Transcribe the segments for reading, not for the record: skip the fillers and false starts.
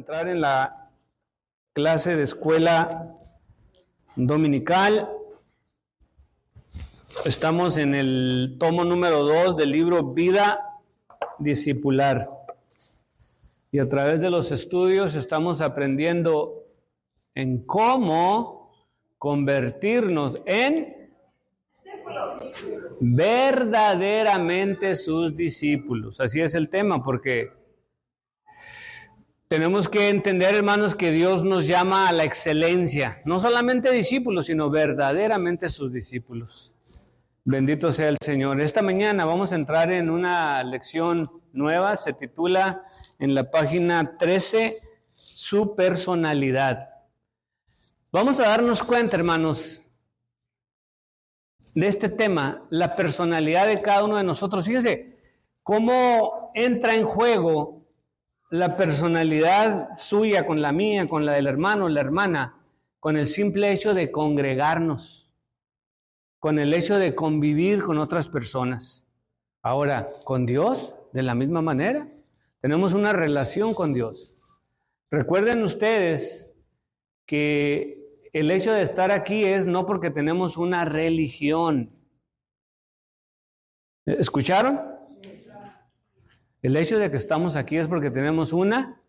entrar en la clase de escuela dominical. Estamos en el tomo número 2 del libro Vida Discipular. Y a través de los estudios estamos aprendiendo en cómo convertirnos en verdaderamente sus discípulos. Así es el tema, porque tenemos que entender, hermanos, que Dios nos llama a la excelencia, no solamente discípulos, sino verdaderamente sus discípulos. Bendito sea el Señor. Esta mañana vamos a entrar en una lección nueva, se titula en la página 13, su personalidad. Vamos a darnos cuenta, hermanos, de este tema, la personalidad de cada uno de nosotros. Fíjense cómo entra en juego la personalidad suya con la mía, con la del hermano, la hermana, con el simple hecho de congregarnos, con el hecho de convivir con otras personas. Ahora, con Dios, de la misma manera, tenemos una relación con Dios. Recuerden ustedes que el hecho de estar aquí es no porque tenemos una religión. ¿Escucharon? El hecho de que estamos aquí es porque tenemos una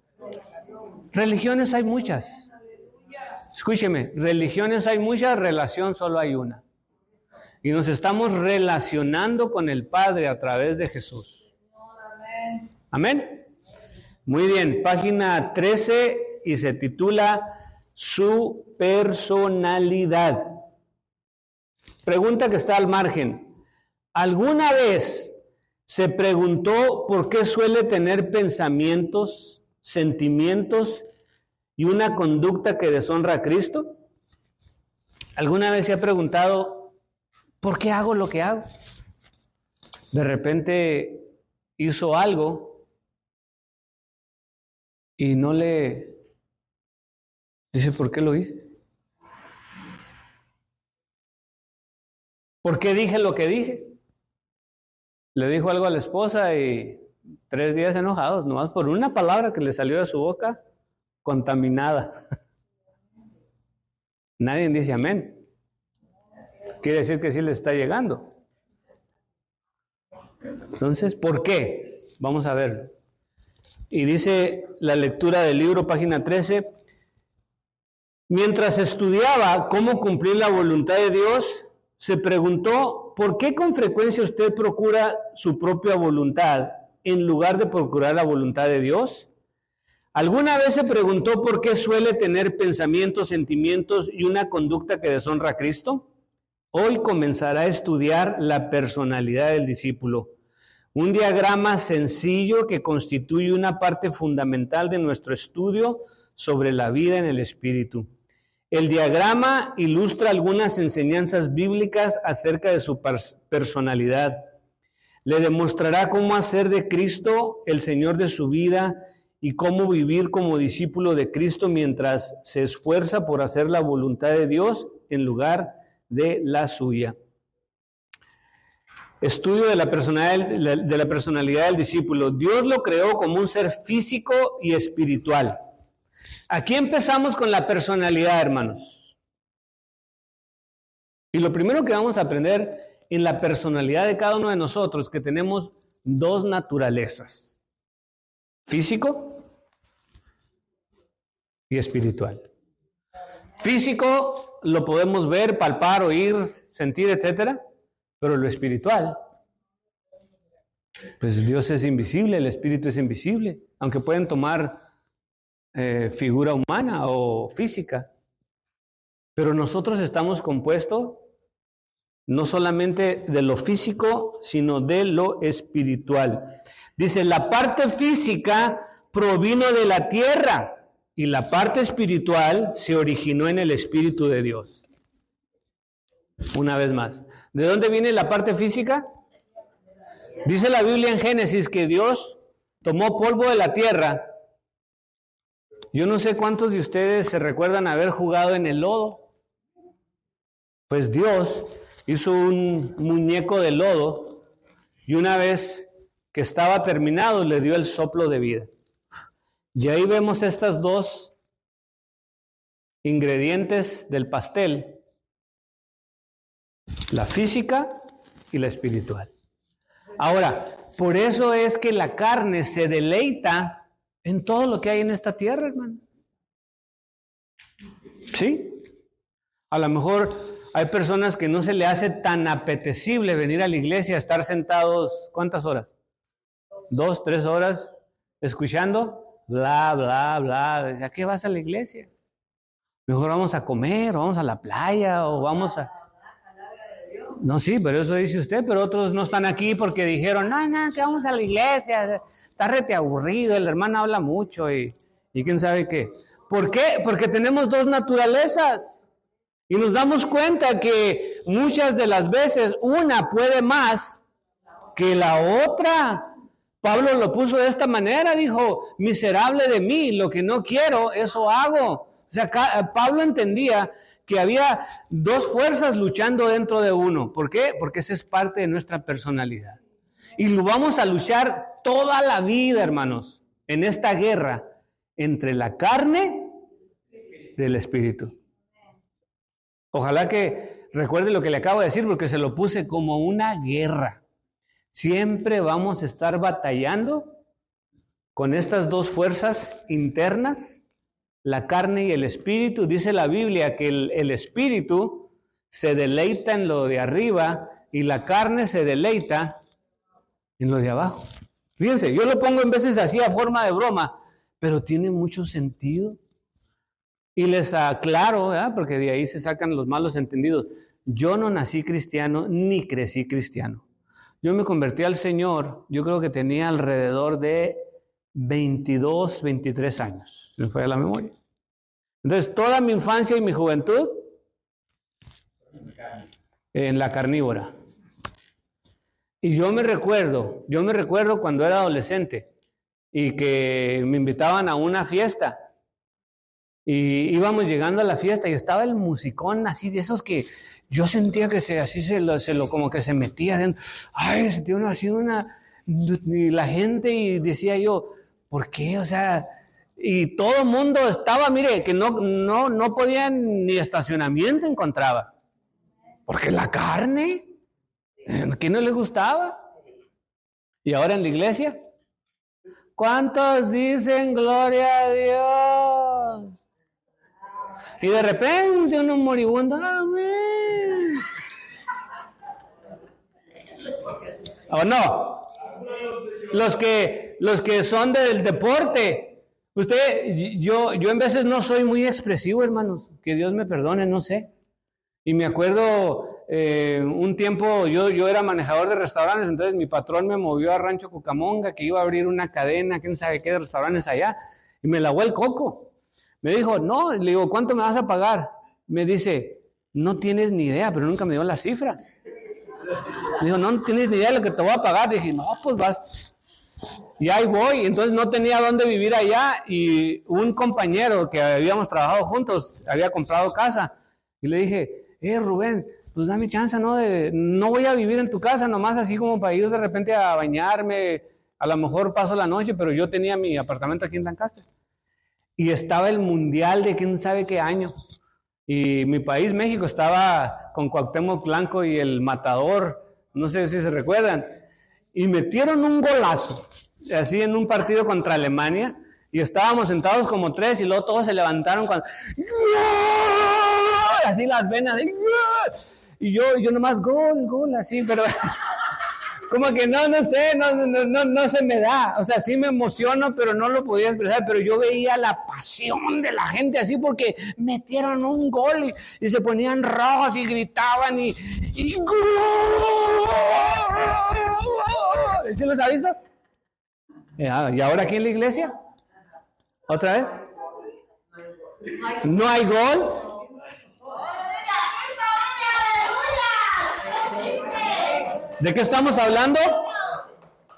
religiones hay muchas. Escúcheme, religiones hay muchas, relación solo hay una. Y nos estamos relacionando con el Padre a través de Jesús. Amén. Muy bien, página 13 y se titula Su personalidad. Pregunta que está al margen. ¿Alguna vez se preguntó por qué suele tener pensamientos, sentimientos y una conducta que deshonra a Cristo? ¿Alguna vez se ha preguntado por qué hago lo que hago? De repente hizo algo y no le dice ¿por qué lo hice? ¿Por qué dije lo que dije? Le dijo algo a la esposa y 3 días enojados, nomás por una palabra que le salió de su boca, contaminada. Nadie dice amén. Quiere decir que sí le está llegando. Entonces, ¿por qué? Vamos a ver. Y dice la lectura del libro, página 13. Mientras estudiaba cómo cumplir la voluntad de Dios, se preguntó, ¿por qué con frecuencia usted procura su propia voluntad en lugar de procurar la voluntad de Dios? ¿Alguna vez se preguntó por qué suele tener pensamientos, sentimientos y una conducta que deshonra a Cristo? Hoy comenzará a estudiar la personalidad del discípulo, un diagrama sencillo que constituye una parte fundamental de nuestro estudio sobre la vida en el Espíritu. El diagrama ilustra algunas enseñanzas bíblicas acerca de su personalidad. Le demostrará cómo hacer de Cristo el Señor de su vida y cómo vivir como discípulo de Cristo mientras se esfuerza por hacer la voluntad de Dios en lugar de la suya. Estudio de la personalidad del discípulo. Dios lo creó como un ser físico y espiritual. Aquí empezamos con la personalidad, hermanos. Y lo primero que vamos a aprender en la personalidad de cada uno de nosotros, que tenemos 2 naturalezas, físico y espiritual. Físico lo podemos ver, palpar, oír, sentir, etcétera, pero lo espiritual, pues Dios es invisible, el Espíritu es invisible, aunque pueden tomar figura humana o física. Pero nosotros estamos compuestos no solamente de lo físico, sino de lo espiritual. Dice, la parte física provino de la tierra y la parte espiritual se originó en el Espíritu de Dios. Una vez más, ¿de dónde viene la parte física? Dice la Biblia en Génesis que Dios tomó polvo de la tierra. Yo no sé cuántos de ustedes se recuerdan haber jugado en el lodo. Pues Dios hizo un muñeco de lodo y una vez que estaba terminado le dio el soplo de vida. Y ahí vemos estas dos ingredientes del pastel, la física y la espiritual. Ahora, por eso es que la carne se deleita en todo lo que hay en esta tierra, hermano. ¿Sí? A lo mejor hay personas que no se le hace tan apetecible venir a la iglesia, estar sentados, ¿cuántas horas? 2, 3 horas, escuchando, bla, bla, bla. ¿A qué vas a la iglesia? Mejor vamos a comer, o vamos a la playa, o vamos a... No, sí, pero eso dice usted, pero otros no están aquí porque dijeron, no, que vamos a la iglesia, está rete aburrido, el hermano habla mucho y quién sabe qué. ¿Por qué? Porque tenemos dos naturalezas y nos damos cuenta que muchas de las veces una puede más que la otra. Pablo lo puso de esta manera, dijo, miserable de mí, lo que no quiero, eso hago. O sea, Pablo entendía que había dos fuerzas luchando dentro de uno. ¿Por qué? Porque esa es parte de nuestra personalidad. Y lo vamos a luchar toda la vida, hermanos, en esta guerra entre la carne y el espíritu. Ojalá que recuerde lo que le acabo de decir, porque se lo puse como una guerra. Siempre vamos a estar batallando con estas dos fuerzas internas, la carne y el espíritu. Dice la Biblia que el espíritu se deleita en lo de arriba y la carne se deleita en lo de abajo. Fíjense, yo lo pongo en veces así a forma de broma, pero tiene mucho sentido. Y les aclaro, ¿verdad? Porque de ahí se sacan los malos entendidos. Yo no nací cristiano ni crecí cristiano. Yo me convertí al Señor, yo creo que tenía alrededor de 22, 23 años. Me fue a la memoria. Entonces, toda mi infancia y mi juventud en la carnívora. Y yo me recuerdo cuando era adolescente y que me invitaban a una fiesta. Y íbamos llegando a la fiesta y estaba el musicón así de esos que yo sentía que como que se metía dentro. Ay, sentía y la gente, y decía yo, ¿por qué? O sea, y todo el mundo estaba, mire, que no podían ni estacionamiento encontraba. Porque la carne, ¿a quién no le gustaba? Y ahora en la iglesia, ¿cuántos dicen gloria a Dios? Y de repente uno moribundo, amén. ¿O no? Los que son del deporte. Yo en veces no soy muy expresivo, hermanos. Que Dios me perdone, no sé. Y me acuerdo, un tiempo yo era manejador de restaurantes, entonces mi patrón me movió a Rancho Cucamonga, que iba a abrir una cadena, quién sabe qué, de restaurantes allá, y me lavó el coco. Me dijo, no, le digo, ¿cuánto me vas a pagar? Me dice, no tienes ni idea, pero nunca me dio la cifra. Me dijo, no tienes ni idea de lo que te voy a pagar. Dije, no, pues vas. Y ahí voy. Entonces no tenía dónde vivir allá. Y un compañero que habíamos trabajado juntos, había comprado casa. Y le dije, Rubén, pues dame chance, ¿no? No voy a vivir en tu casa, nomás así como para ir de repente a bañarme. A lo mejor paso la noche, pero yo tenía mi apartamento aquí en Lancaster. Y estaba el mundial de quién sabe qué año. Y mi país, México, estaba con Cuauhtémoc Blanco y el Matador, no sé si se recuerdan. Y metieron un golazo, así en un partido contra Alemania. Y estábamos sentados como 3 y luego todos se levantaron cuando... Así las venas. Y yo nomás, gol, así, pero... Como que no sé, no se me da. O sea, sí me emociono, pero no lo podía expresar. Pero yo veía la pasión de la gente así porque metieron un gol y se ponían rojos y gritaban y ¿sí los ha visto? ¿Y ahora aquí en la iglesia? ¿Otra vez? ¿No hay gol? ¿De qué estamos hablando?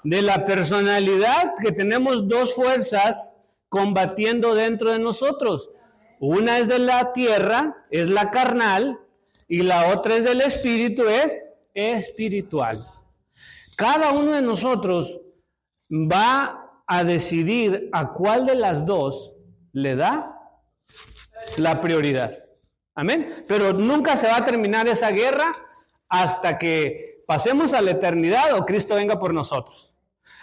De la personalidad, que tenemos dos fuerzas combatiendo dentro de nosotros. Una es de la tierra, es la carnal, y la otra es del espíritu, es espiritual. Cada uno de nosotros va a decidir a cuál de las dos le da la prioridad. Amén. Pero nunca se va a terminar esa guerra hasta que pasemos a la eternidad o Cristo venga por nosotros.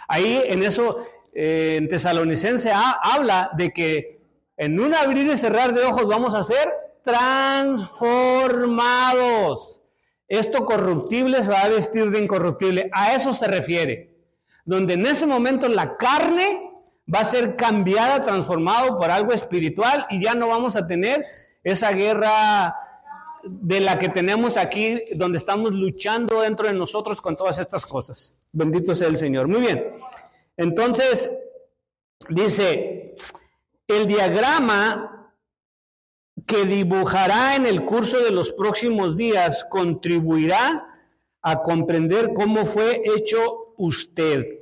Ahí en eso, en Tesalonicense habla de que en un abrir y cerrar de ojos vamos a ser transformados. Esto corruptible se va a vestir de incorruptible. A eso se refiere. Donde en ese momento la carne va a ser cambiada, transformado por algo espiritual y ya no vamos a tener esa guerra de la que tenemos aquí, donde estamos luchando dentro de nosotros con todas estas cosas. Bendito sea el Señor. Muy bien. Entonces, dice, el diagrama que dibujará en el curso de los próximos días contribuirá a comprender cómo fue hecho usted.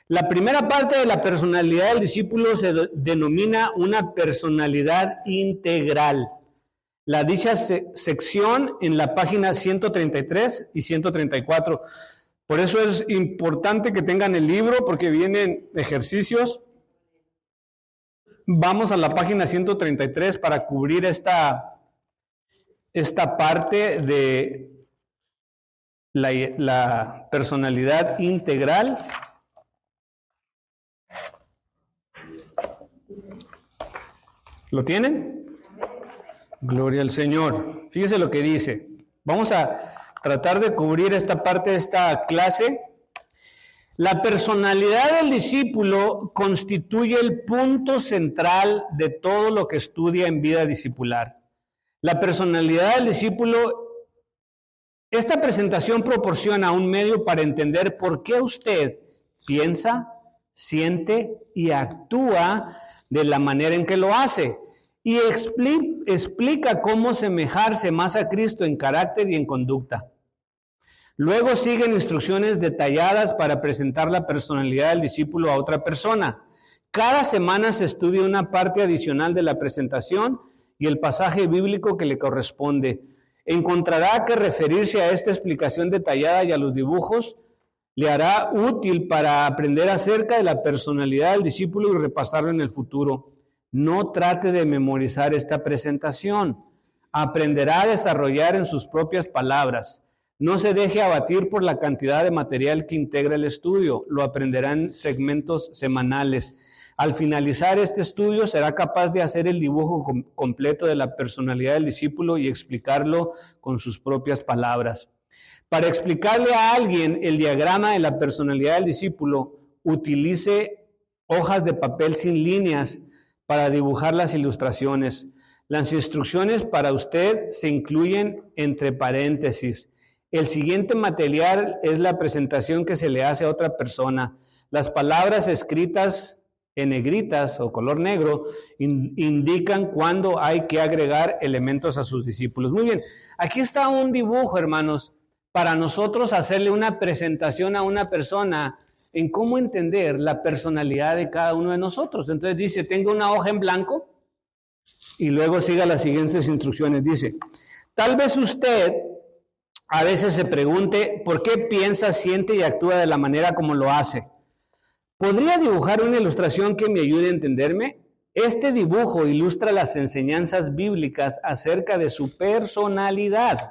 La primera parte de la personalidad del discípulo se denomina una personalidad integral. La dicha sección en la página 133 y 134. Por eso es importante que tengan el libro, porque vienen ejercicios. Vamos a la página 133 para cubrir esta parte de la personalidad integral. ¿Lo tienen? Gloria al Señor. Fíjese lo que dice. Vamos a tratar de cubrir esta parte de esta clase. La personalidad del discípulo constituye el punto central de todo lo que estudia en vida discipular. La personalidad del discípulo, esta presentación proporciona un medio para entender por qué usted piensa, siente y actúa de la manera en que lo hace, y explica cómo semejarse más a Cristo en carácter y en conducta. Luego siguen instrucciones detalladas para presentar la personalidad del discípulo a otra persona. Cada semana se estudia una parte adicional de la presentación y el pasaje bíblico que le corresponde. Encontrará que referirse a esta explicación detallada y a los dibujos le hará útil para aprender acerca de la personalidad del discípulo y repasarlo en el futuro. No trate de memorizar esta presentación. Aprenderá a desarrollar en sus propias palabras. No se deje abatir por la cantidad de material que integra el estudio. Lo aprenderá en segmentos semanales. Al finalizar este estudio, será capaz de hacer el dibujo completo de la personalidad del discípulo y explicarlo con sus propias palabras. Para explicarle a alguien el diagrama de la personalidad del discípulo, utilice hojas de papel sin líneas para dibujar las ilustraciones. Las instrucciones para usted se incluyen entre paréntesis. El siguiente material es la presentación que se le hace a otra persona. Las palabras escritas en negritas o color negro indican cuándo hay que agregar elementos a sus discípulos. Muy bien, aquí está un dibujo, hermanos, para nosotros hacerle una presentación a una persona en cómo entender la personalidad de cada uno de nosotros. Entonces dice, tenga una hoja en blanco y luego siga las siguientes instrucciones. Dice, tal vez usted a veces se pregunte por qué piensa, siente y actúa de la manera como lo hace. ¿Podría dibujar una ilustración que me ayude a entenderme? Este dibujo ilustra las enseñanzas bíblicas acerca de su personalidad.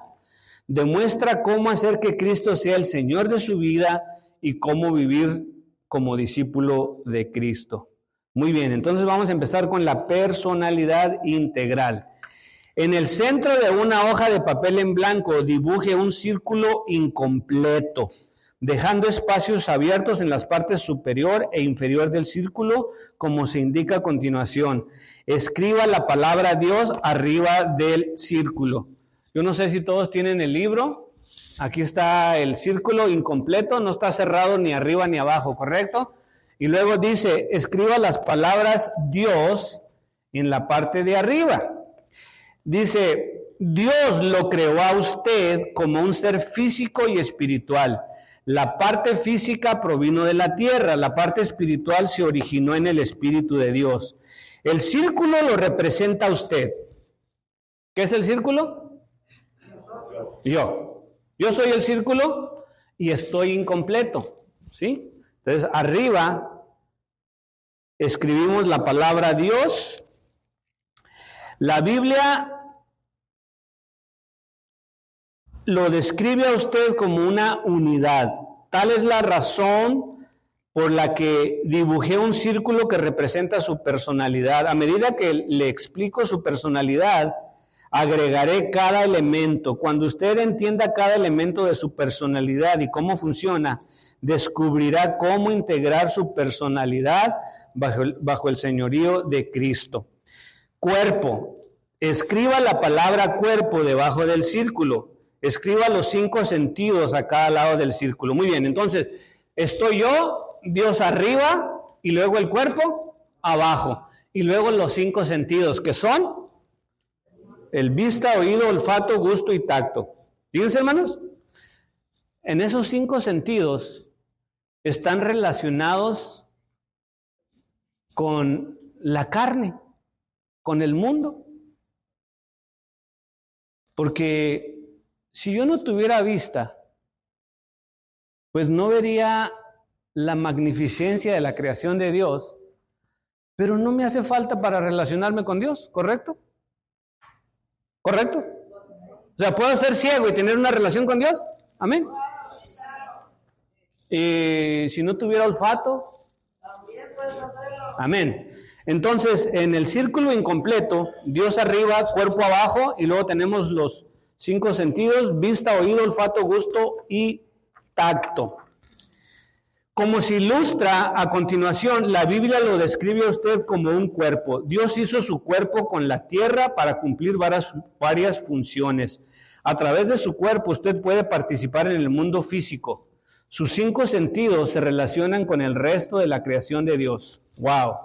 Demuestra cómo hacer que Cristo sea el Señor de su vida y cómo vivir como discípulo de Cristo. Muy bien, entonces vamos a empezar con la personalidad integral. En el centro de una hoja de papel en blanco, dibuje un círculo incompleto, dejando espacios abiertos en las partes superior e inferior del círculo, como se indica a continuación. Escriba la palabra Dios arriba del círculo. Yo no sé si todos tienen el libro. Aquí está el círculo incompleto, no está cerrado ni arriba ni abajo, ¿correcto? Y luego dice, escriba las palabras Dios en la parte de arriba. Dice, Dios lo creó a usted como un ser físico y espiritual. La parte física provino de la tierra, la parte espiritual se originó en el Espíritu de Dios. El círculo lo representa a usted. ¿Qué es el círculo? Yo soy el círculo y estoy incompleto, ¿sí? Entonces, arriba escribimos la palabra Dios. La Biblia lo describe a usted como una unidad. Tal es la razón por la que dibujé un círculo que representa su personalidad. A medida que le explico su personalidad, agregaré cada elemento. Cuando usted entienda cada elemento de su personalidad y cómo funciona, descubrirá cómo integrar su personalidad bajo el señorío de Cristo. Cuerpo. Escriba la palabra cuerpo debajo del círculo. Escriba los 5 sentidos a cada lado del círculo. Muy bien, entonces, estoy yo, Dios arriba, y luego el cuerpo abajo. Y luego los 5 sentidos, que son el vista, oído, olfato, gusto y tacto. Fíjense, hermanos, en esos 5 sentidos están relacionados con la carne, con el mundo. Porque si yo no tuviera vista, pues no vería la magnificencia de la creación de Dios, pero no me hace falta para relacionarme con Dios, ¿correcto? ¿Correcto? O sea, ¿puedo ser ciego y tener una relación con Dios? Amén. Si no tuviera olfato, amén. Entonces, en el círculo incompleto, Dios arriba, cuerpo abajo, y luego tenemos los 5 sentidos: vista, oído, olfato, gusto y tacto. Como se ilustra a continuación, la Biblia lo describe a usted como un cuerpo. Dios hizo su cuerpo con la tierra para cumplir varias funciones. A través de su cuerpo usted puede participar en el mundo físico. Sus 5 sentidos se relacionan con el resto de la creación de Dios. ¡Wow!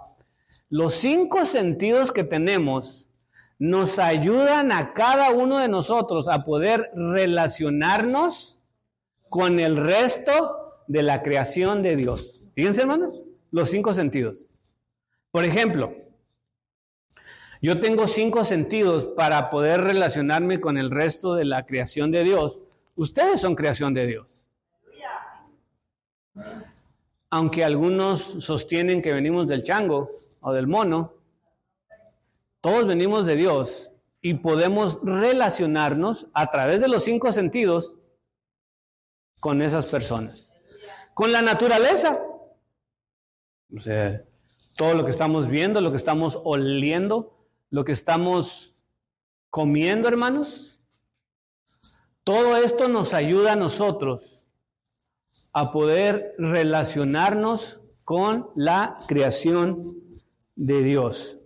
Los 5 sentidos que tenemos nos ayudan a cada uno de nosotros a poder relacionarnos con el resto de la creación de Dios. Fíjense, hermanos, los 5 sentidos. Por ejemplo, yo tengo 5 sentidos para poder relacionarme con el resto de la creación de Dios. Ustedes son creación de Dios. Aunque algunos sostienen que venimos del chango o del mono, todos venimos de Dios y podemos relacionarnos a través de los 5 sentidos con esas personas. Con la naturaleza. O sea, todo lo que estamos viendo, lo que estamos oliendo, lo que estamos comiendo, hermanos. Todo esto nos ayuda a nosotros a poder relacionarnos con la creación de Dios.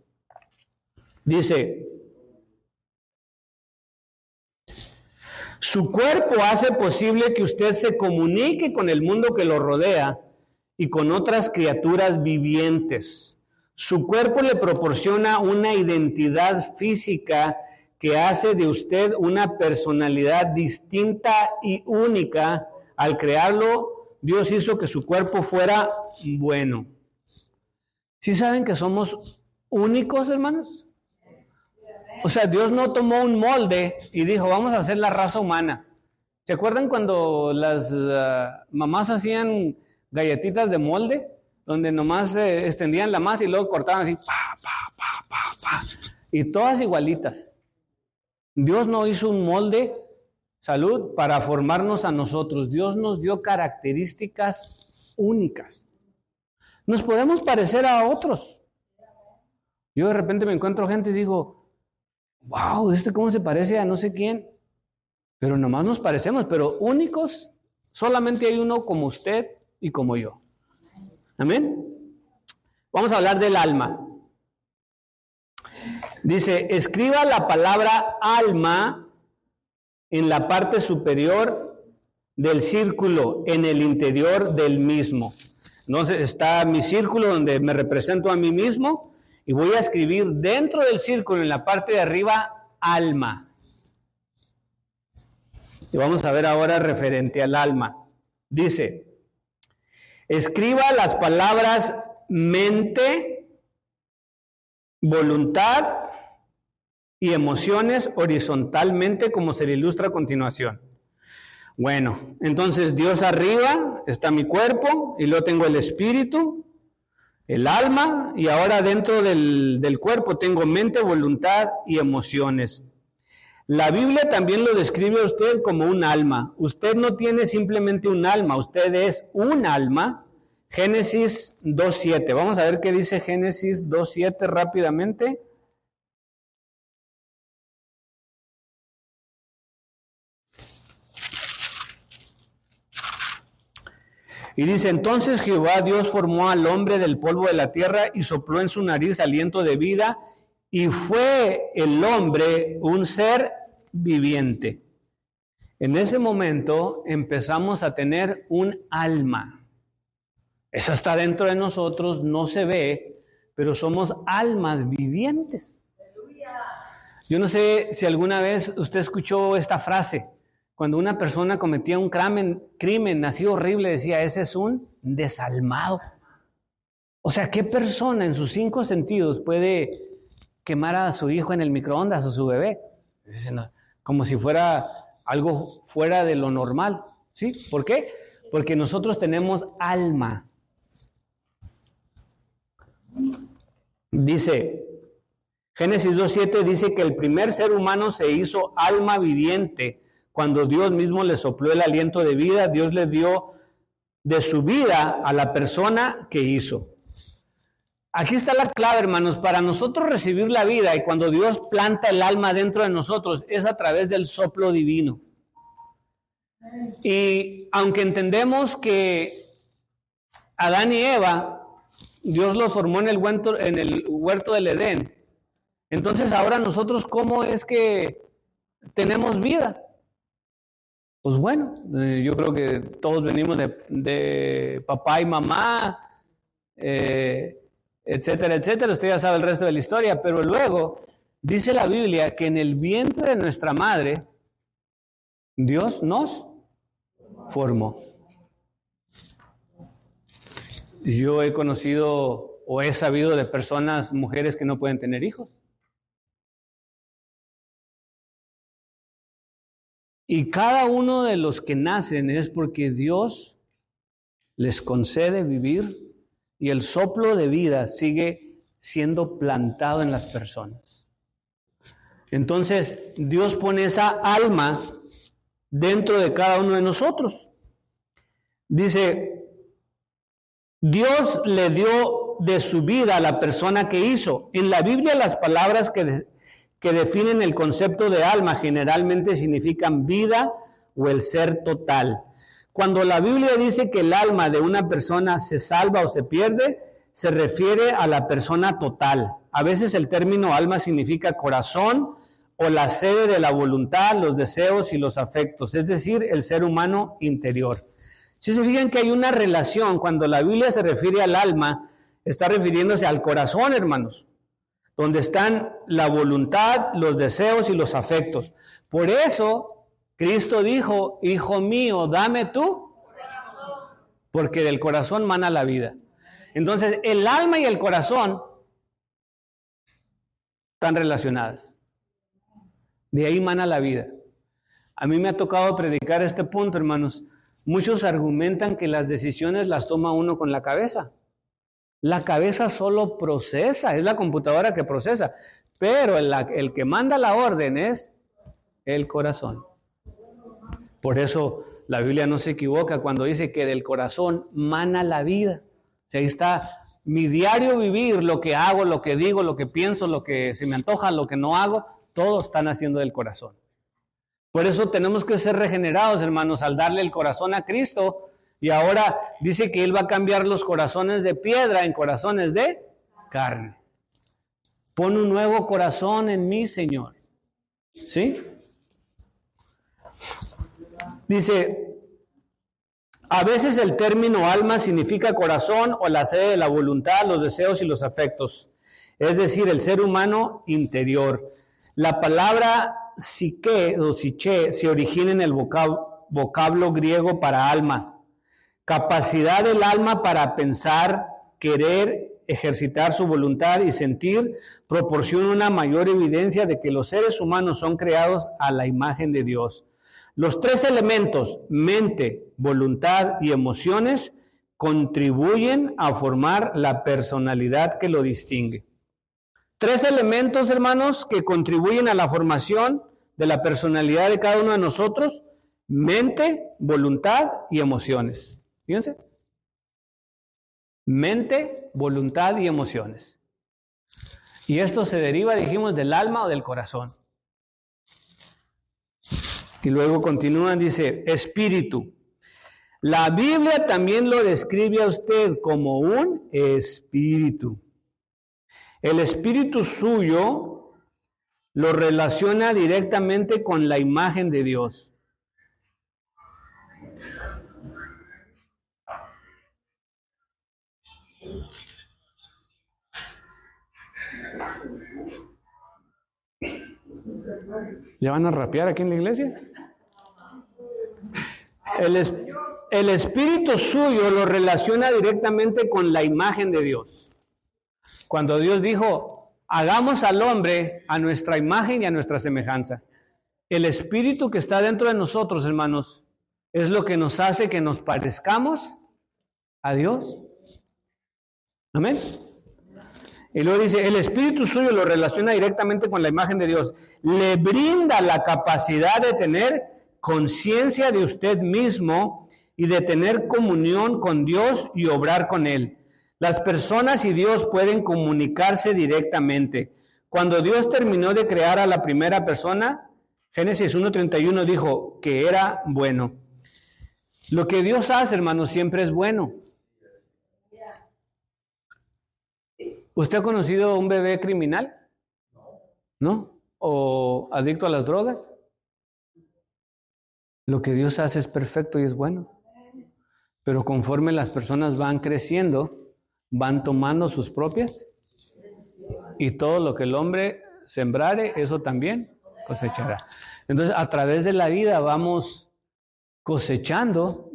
Dice, su cuerpo hace posible que usted se comunique con el mundo que lo rodea y con otras criaturas vivientes. Su cuerpo le proporciona una identidad física que hace de usted una personalidad distinta y única. Al crearlo, Dios hizo que su cuerpo fuera bueno. ¿Sí saben que somos únicos, hermanos? O sea, Dios no tomó un molde y dijo, vamos a hacer la raza humana. ¿Se acuerdan cuando las mamás hacían galletitas de molde? Donde nomás extendían la masa y luego cortaban así, y todas igualitas. Dios no hizo un molde, salud, para formarnos a nosotros. Dios nos dio características únicas. Nos podemos parecer a otros. Yo de repente me encuentro gente y digo, wow, ¿cómo se parece a no sé quién? Pero nomás nos parecemos, pero únicos, solamente hay uno como usted y como yo. Amén. Vamos a hablar del alma. Dice, escriba la palabra alma en la parte superior del círculo, en el interior del mismo. Entonces está mi círculo donde me represento a mí mismo y voy a escribir dentro del círculo, en la parte de arriba, alma. Y vamos a ver ahora referente al alma. Dice, escriba las palabras mente, voluntad y emociones horizontalmente, como se le ilustra a continuación. Bueno, entonces Dios arriba, está mi cuerpo, y luego tengo el espíritu, el alma, y ahora dentro del cuerpo tengo mente, voluntad y emociones. La Biblia también lo describe a usted como un alma. Usted no tiene simplemente un alma, usted es un alma. Génesis 2.7. Vamos a ver qué dice Génesis 2.7 rápidamente. Y dice, entonces Jehová Dios formó al hombre del polvo de la tierra y sopló en su nariz aliento de vida, y fue el hombre un ser viviente. En ese momento empezamos a tener un alma. Eso está dentro de nosotros, no se ve, pero somos almas vivientes. Yo no sé si alguna vez usted escuchó esta frase. Cuando una persona cometía un crimen así horrible, decía, ese es un desalmado. O sea, ¿qué persona en sus 5 sentidos puede quemar a su hijo en el microondas o su bebé? Como si fuera algo fuera de lo normal. ¿Sí? ¿Por qué? Porque nosotros tenemos alma. Dice, Génesis 2.7 dice que el primer ser humano se hizo alma viviente. Cuando Dios mismo le sopló el aliento de vida, Dios le dio de su vida a la persona que hizo. Aquí está la clave, hermanos, para nosotros recibir la vida y cuando Dios planta el alma dentro de nosotros, es a través del soplo divino. Y aunque entendemos que Adán y Eva, Dios los formó en el huerto del Edén, entonces ahora nosotros, ¿cómo es que tenemos vida? Pues bueno, yo creo que todos venimos de papá y mamá, etcétera, etcétera. Usted ya sabe el resto de la historia, pero luego dice la Biblia que en el vientre de nuestra madre, Dios nos formó. Yo he conocido o he sabido de personas, mujeres que no pueden tener hijos. Y cada uno de los que nacen es porque Dios les concede vivir y el soplo de vida sigue siendo plantado en las personas. Entonces, Dios pone esa alma dentro de cada uno de nosotros. Dice, Dios le dio de su vida a la persona que hizo. En la Biblia las palabras que definen el concepto de alma generalmente significan vida o el ser total. Cuando la Biblia dice que el alma de una persona se salva o se pierde, se refiere a la persona total. A veces el término alma significa corazón o la sede de la voluntad, los deseos y los afectos, es decir, el ser humano interior. Si se fijan que hay una relación, cuando la Biblia se refiere al alma, está refiriéndose al corazón, hermanos, donde están la voluntad, los deseos y los afectos. Por eso, Cristo dijo, hijo mío, dame tú, porque del corazón mana la vida. Entonces, el alma y el corazón están relacionadas. De ahí mana la vida. A mí me ha tocado predicar este punto, hermanos. Muchos argumentan que las decisiones las toma uno con la cabeza. La cabeza solo procesa, es la computadora que procesa, pero el que manda la orden es el corazón. Por eso la Biblia no se equivoca cuando dice que del corazón mana la vida. O sea, ahí está mi diario vivir, lo que hago, lo que digo, lo que pienso, lo que se me antoja, lo que no hago, todo está naciendo del corazón. Por eso tenemos que ser regenerados, hermanos, al darle el corazón a Cristo. Y ahora dice que Él va a cambiar los corazones de piedra en corazones de carne. Pon un nuevo corazón en mí, Señor. ¿Sí? Dice, a veces el término alma significa corazón o la sede de la voluntad, los deseos y los afectos. Es decir, el ser humano interior. La palabra psique o psiche se origina en el vocablo griego para alma. Capacidad del alma para pensar, querer, ejercitar su voluntad y sentir, proporciona una mayor evidencia de que los seres humanos son creados a la imagen de Dios. Los 3 elementos, mente, voluntad y emociones, contribuyen a formar la personalidad que lo distingue. 3 elementos, hermanos, que contribuyen a la formación de la personalidad de cada uno de nosotros: mente, voluntad y emociones. Fíjense. Mente, voluntad y emociones. Y esto se deriva, dijimos, del alma o del corazón. Y luego continúan, dice, espíritu. La Biblia también lo describe a usted como un espíritu. El espíritu suyo lo relaciona directamente con la imagen de Dios. ¿Ya van a rapear aquí en la iglesia? El espíritu suyo lo relaciona directamente con la imagen de Dios. Cuando Dios dijo, hagamos al hombre a nuestra imagen y a nuestra semejanza. El espíritu que está dentro de nosotros, hermanos, es lo que nos hace que nos parezcamos a Dios. Amén. Y luego dice, el espíritu suyo lo relaciona directamente con la imagen de Dios. Le brinda la capacidad de tener conciencia de usted mismo y de tener comunión con Dios y obrar con Él. Las personas y Dios pueden comunicarse directamente. Cuando Dios terminó de crear a la primera persona, Génesis 1:31 dijo que era bueno. Lo que Dios hace, hermanos, siempre es bueno. ¿Usted ha conocido a un bebé criminal? ¿No? ¿O adicto a las drogas? Lo que Dios hace es perfecto y es bueno. Pero conforme las personas van creciendo, van tomando sus propias, y todo lo que el hombre sembrare, eso también cosechará. Entonces, a través de la vida vamos cosechando,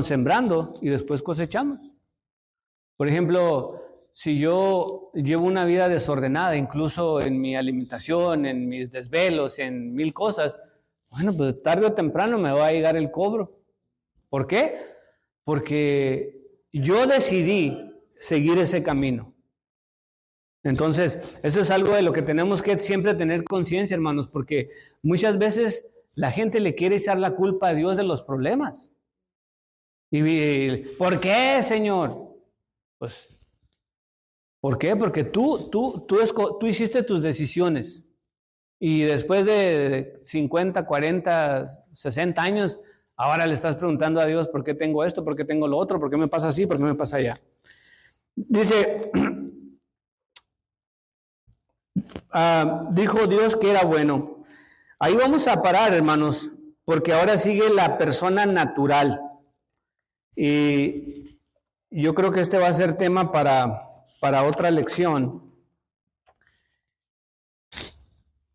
sembrando y después cosechamos. Por ejemplo, si yo llevo una vida desordenada, incluso en mi alimentación, en mis desvelos, en 1000 cosas, bueno, pues tarde o temprano me va a llegar el cobro. ¿Por qué? Porque yo decidí seguir ese camino. Entonces, eso es algo de lo que tenemos que siempre tener conciencia, hermanos, porque muchas veces la gente le quiere echar la culpa a Dios de los problemas. Y ¿por qué, Señor? Pues, ¿por qué? Porque tú hiciste tus decisiones. Y después de 50, 40, 60 años, ahora le estás preguntando a Dios, ¿por qué tengo esto? ¿Por qué tengo lo otro? ¿Por qué me pasa así? ¿Por qué me pasa allá? Dice, dijo Dios que era bueno. Ahí vamos a parar, hermanos, porque ahora sigue la persona natural. Y yo creo que este va a ser tema para otra lección,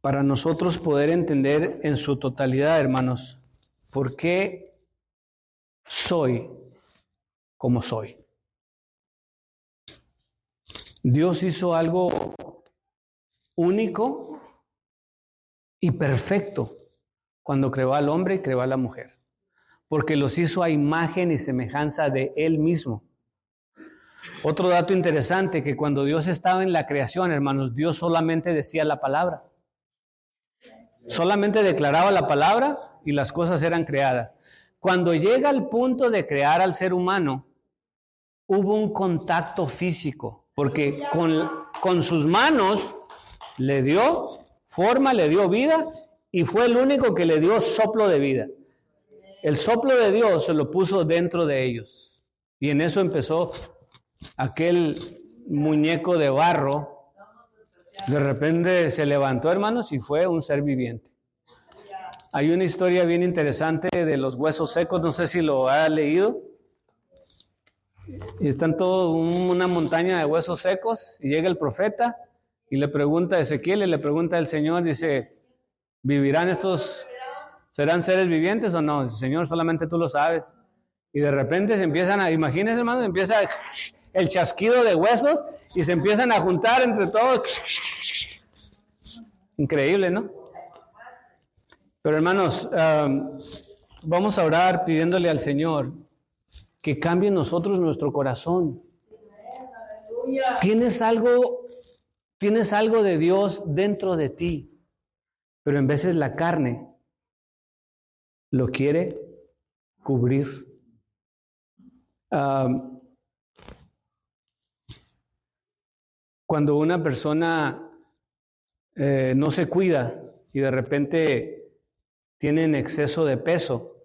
para nosotros poder entender en su totalidad, hermanos, por qué soy como soy. Dios hizo algo único y perfecto cuando creó al hombre y creó a la mujer, porque los hizo a imagen y semejanza de Él mismo. Otro dato interesante, que cuando Dios estaba en la creación, hermanos, Dios solamente decía la palabra. Solamente declaraba la palabra y las cosas eran creadas. Cuando llega al punto de crear al ser humano, hubo un contacto físico, porque con sus manos le dio forma, le dio vida, y fue el único que le dio soplo de vida. El soplo de Dios se lo puso dentro de ellos. Y en eso empezó aquel muñeco de barro. De repente se levantó, hermanos, y fue un ser viviente. Hay una historia bien interesante de los huesos secos, no sé si lo ha leído. Y están todos una montaña de huesos secos, y llega el profeta y le pregunta a Ezequiel, y le pregunta al Señor, dice, ¿vivirán estos, serán seres vivientes o no? Dice, Señor, solamente tú lo sabes. Y de repente se empiezan a, imagínense, hermanos, empieza el chasquido de huesos y se empiezan a juntar entre todos. Increíble, ¿no? Pero hermanos, vamos a orar pidiéndole al Señor que cambie en nosotros nuestro corazón. Tienes algo de Dios dentro de ti, pero en veces la carne lo quiere cubrir. Cuando una persona no se cuida y de repente tienen exceso de peso,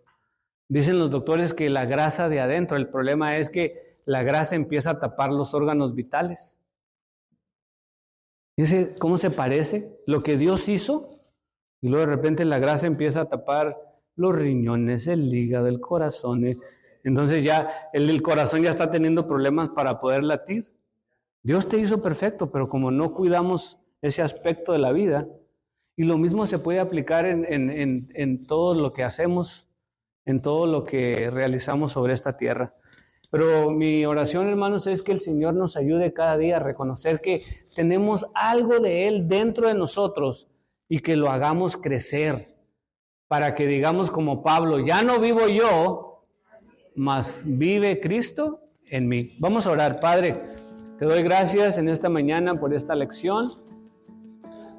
dicen los doctores que la grasa de adentro, el problema es que la grasa empieza a tapar los órganos vitales. ¿Dice cómo se parece? Lo que Dios hizo, y luego de repente la grasa empieza a tapar los riñones, el hígado, el corazón. Entonces ya el corazón ya está teniendo problemas para poder latir. Dios te hizo perfecto, pero como no cuidamos ese aspecto de la vida, y lo mismo se puede aplicar en todo lo que hacemos, en todo lo que realizamos sobre esta tierra. Pero mi oración, hermanos, es que el Señor nos ayude cada día a reconocer que tenemos algo de Él dentro de nosotros y que lo hagamos crecer, para que digamos como Pablo, ya no vivo yo, mas vive Cristo en mí. Vamos a orar. Padre, te doy gracias en esta mañana por esta lección.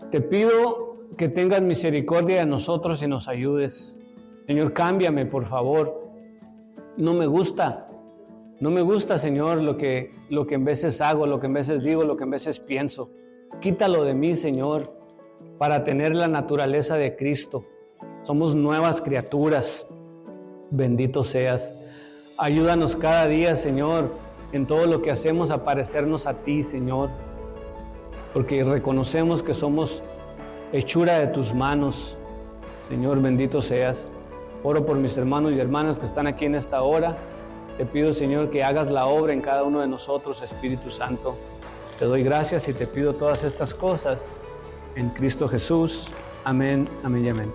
Te pido que tengas misericordia de nosotros y nos ayudes. Señor, cámbiame, por favor. No me gusta, Señor, lo que en veces hago, lo que en veces digo, lo que en veces pienso. Quítalo de mí, Señor, para tener la naturaleza de Cristo. Somos nuevas criaturas. Bendito seas. Ayúdanos cada día, Señor, en todo lo que hacemos a parecernos a ti, Señor, porque reconocemos que somos hechura de tus manos. Señor, bendito seas. Oro por mis hermanos y hermanas que están aquí en esta hora. Te pido, Señor, que hagas la obra en cada uno de nosotros, Espíritu Santo. Te doy gracias y te pido todas estas cosas en Cristo Jesús. Amén, amén y amén.